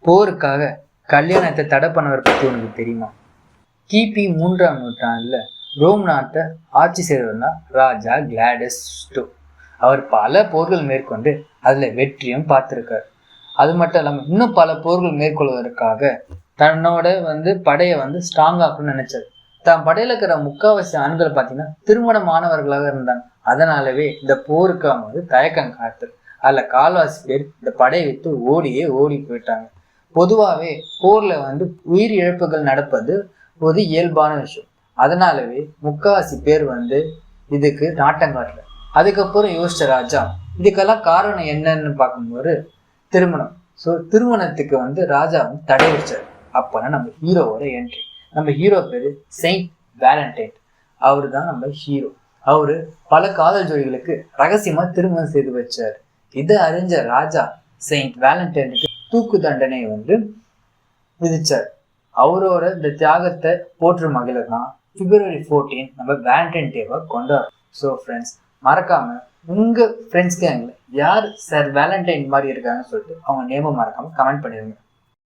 போருக்காக கல்யாணத்தை தடை பண்ணவர் பற்றி உனக்கு தெரியுமா? கிபி 3ஆம் நூற்றாண்டுல ரோம் நாட்டை ஆட்சி செய்தவர்னா ராஜா கிளாடஸ்டோ. அவர் பல போர்கள் மேற்கொண்டு அதுல வெற்றியும் பார்த்திருக்காரு. அது மட்டும் இல்லாம இன்னும் பல போர்கள் மேற்கொள்வதற்காக தன்னோட படையை ஸ்ட்ராங் ஆக்கணும்னு நினைச்சாரு. தான் படையில இருக்கிற முக்காவாசி ஆண்கள் பார்த்தீங்கன்னா திருமணமானவர்களாக இருந்தாங்க. அதனாலவே இந்த போருக்கு அவங்க தயக்கம் காத்து அதுல கால்வாசி பேர் இந்த படையை விட்டு ஓடி போயிட்டாங்க. பொதுவாகவே போர்ல உயிர் இழப்புகள் நடப்பது ஒரு இயல்பான விஷயம். அதனாலவே முக்காவாசி பேர் இதுக்கு நாட்டம் காட்டல. அதுக்கப்புறம் யோசிச்ச ராஜா இதுக்கெல்லாம் காரணம் என்னன்னு பார்க்கும்போது திருமணம். ஸோ திருமணத்துக்கு ராஜா தடை வச்சார். அப்போனா நம்ம ஹீரோவோட என்ட்ரி. நம்ம ஹீரோ பேரு செயின்ட் வேலண்டைன். அவரு தான் நம்ம ஹீரோ. அவரு பல காதல் ஜோடிகளுக்கு ரகசியமா திருமணம் செய்து வச்சார். இதை அறிஞ்ச ராஜா செயின்ட் வேலண்டைனுக்கு தூக்கு தண்டனை விதிச்சார். அவரோட இந்த தியாகத்தை போற்று மகிழ தான் February 14 நம்ம வேலண்டைன் டேவை கொண்டாடுறோம். ஸோ ஃப்ரெண்ட்ஸ், மறக்காம உங்க ஃப்ரெண்ட்ஸ் கேங்ல யார் சார் வேலண்டைன் மாதிரி இருக்காங்கன்னு சொல்லிட்டு அவங்க நேமை மறக்காம கமெண்ட் பண்ணிடுங்க.